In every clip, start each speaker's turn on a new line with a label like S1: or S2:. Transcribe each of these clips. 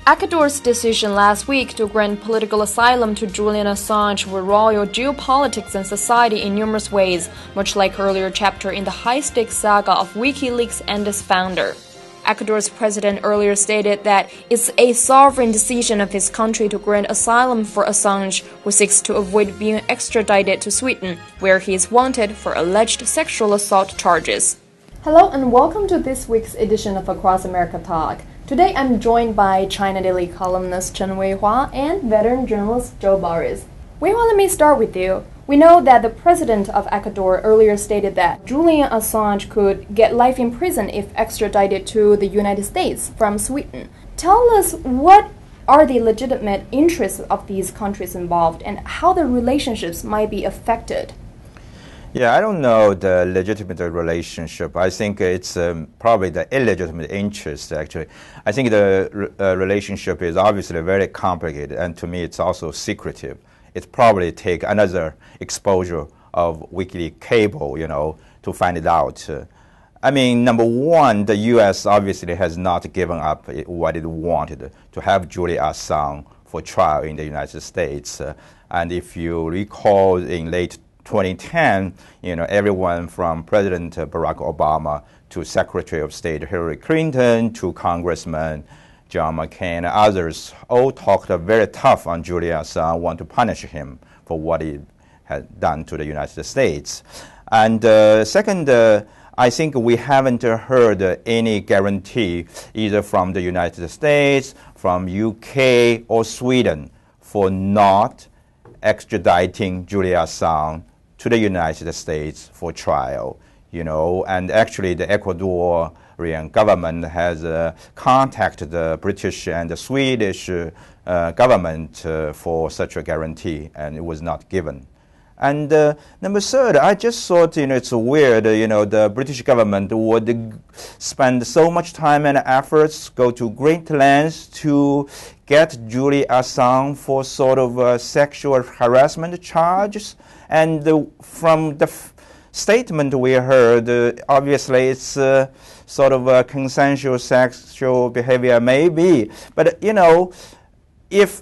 S1: Ecuador's decision last week to grant political asylum to Julian Assange will roil geopolitics and society in numerous ways, much like earlier chapter in the high-stakes saga of WikiLeaks and its founder. Ecuador's president earlier stated that it's a sovereign decision of his country to grant asylum for Assange, who seeks to avoid being extradited to Sweden, where he is wanted for alleged sexual assault charges. Hello and welcome to this week's edition of Across America Talk. Today I'm joined by China Daily columnist Chen Weihua and veteran journalist Zhou Boris. Weihua, let me start with you. We know that the president of Ecuador earlier stated that Julian Assange could get life in prison if extradited to the United States from Sweden. Tell us what are the legitimate interests of these countries involved and how the relationships might be affected.
S2: Yeah, I don't know the legitimate relationship. I think it's probably the illegitimate interest, actually. I think the relationship is obviously very complicated, and to me it's also secretive. It probably take another exposure of WikiLeaks cable, to find it out. I mean, number one, the U.S. obviously has not given up what it wanted, to have Julian Assange for trial in the United States. And if you recall, in late 2010, everyone from President Barack Obama to Secretary of State Hillary Clinton to Congressman John McCain and others all talked very tough on Julian Assange, want to punish him for what he had done to the United States. And second, I think we haven't heard any guarantee either from the United States, from UK or Sweden for not extraditing Julian Assange to the United States for trial, and actually the Ecuadorian government has contacted the British and the Swedish government for such a guarantee, and it was not given. And number third, I just thought, it's weird, the British government would spend so much time and efforts, go to great lengths to get Julian Assange for sort of sexual harassment charges. And from the statement we heard, obviously it's sort of a consensual sexual behavior, maybe. But, if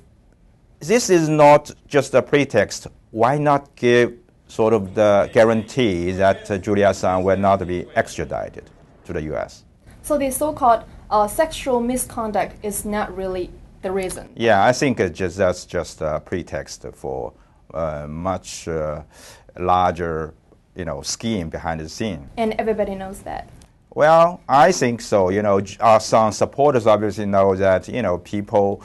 S2: this is not just a pretext, why not give sort of the guarantee that Julian Assange will not be extradited to the U.S.?
S1: So the so-called sexual misconduct is not really the reason?
S2: Yeah, I think that's just a pretext for much larger, scheme behind the scene.
S1: And everybody knows that.
S2: Well, I think so. Assange supporters obviously know that, people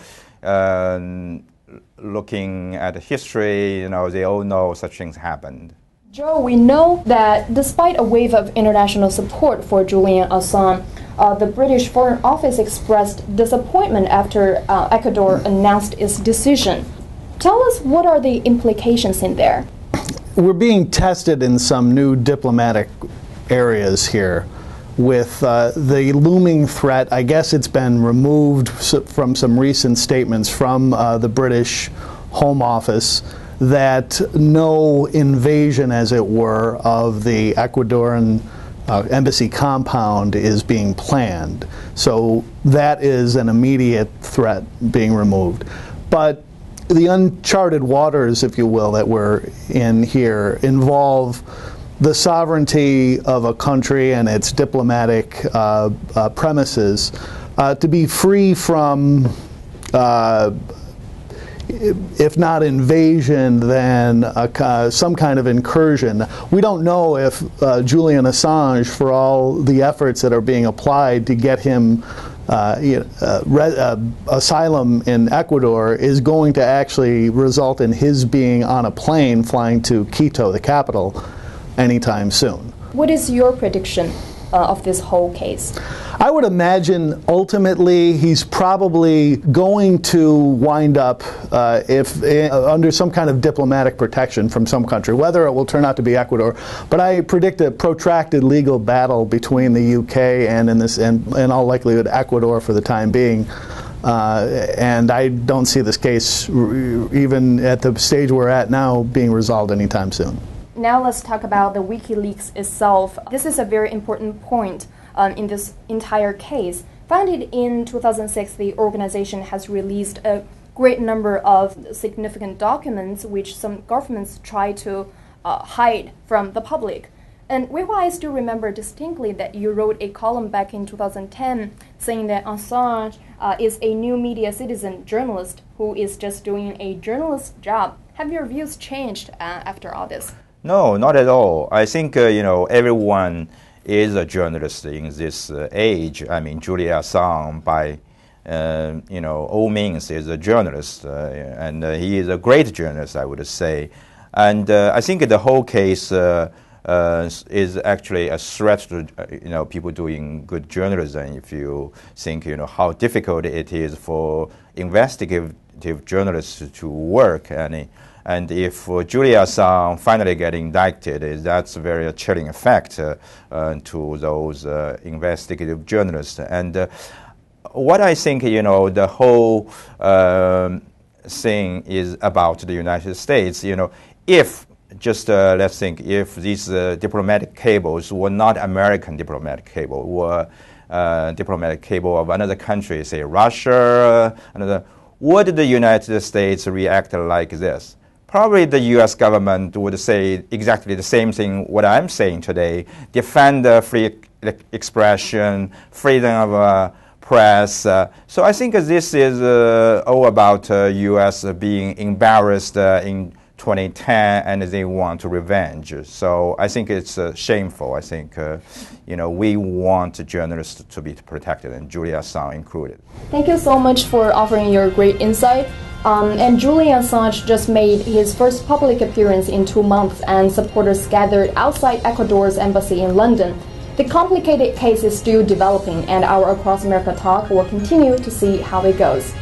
S2: looking at history, they all know such things happened.
S1: Zhou, we know that despite a wave of international support for Julian Assange, the British Foreign Office expressed disappointment after Ecuador announced its decision. Tell us what are the implications in there?
S3: We're being tested in some new diplomatic areas here with the looming threat. I guess it's been removed from some recent statements from the British Home Office that no invasion, as it were, of the Ecuadorian embassy compound is being planned. So that is an immediate threat being removed. But the uncharted waters, if you will, that we're in here involve the sovereignty of a country and its diplomatic premises to be free from, if not invasion, then some kind of incursion. We don't know if Julian Assange, for all the efforts that are being applied to get him asylum in Ecuador, is going to actually result in his being on a plane flying to Quito, the capital, anytime soon.
S1: What is your prediction of this whole case?
S3: I would imagine ultimately he's probably going to wind up under some kind of diplomatic protection from some country, whether it will turn out to be Ecuador. But I predict a protracted legal battle between the UK and, in all likelihood, Ecuador for the time being. And I don't see this case, even at the stage we're at now, being resolved anytime soon.
S1: Now let's talk about the WikiLeaks itself. This is a very important point in this entire case. Founded in 2006, the organization has released a great number of significant documents which some governments try to hide from the public. And Weihua, I still remember distinctly that you wrote a column back in 2010 saying that Assange is a new media citizen journalist who is just doing a journalist's job. Have your views changed after all this?
S2: No, not at all. I think, everyone is a journalist in this age. I mean, Julian Assange, by all means, is a journalist, and he is a great journalist, I would say. And I think the whole case is actually a threat to people doing good journalism. If you think how difficult it is for investigative journalists to work, and if Julian Assange finally get indicted, that's a very chilling effect to those investigative journalists. And what I think, the whole thing is about the United States. If just let's think, if these diplomatic cables were not American diplomatic cable, were diplomatic cable of another country, say Russia, would the United States react like this? Probably the U.S. government would say exactly the same thing what I'm saying today, defend free expression, freedom of press. So I think this is all about U.S. being embarrassed in 2010, and they want revenge. So I think it's shameful. I think, we want journalists to be protected, and Julian Assange included.
S1: Thank you so much for offering your great insight. And Julian Assange just made his first public appearance in 2 months, and supporters gathered outside Ecuador's embassy in London. The complicated case is still developing, and our Across America talk will continue to see how it goes.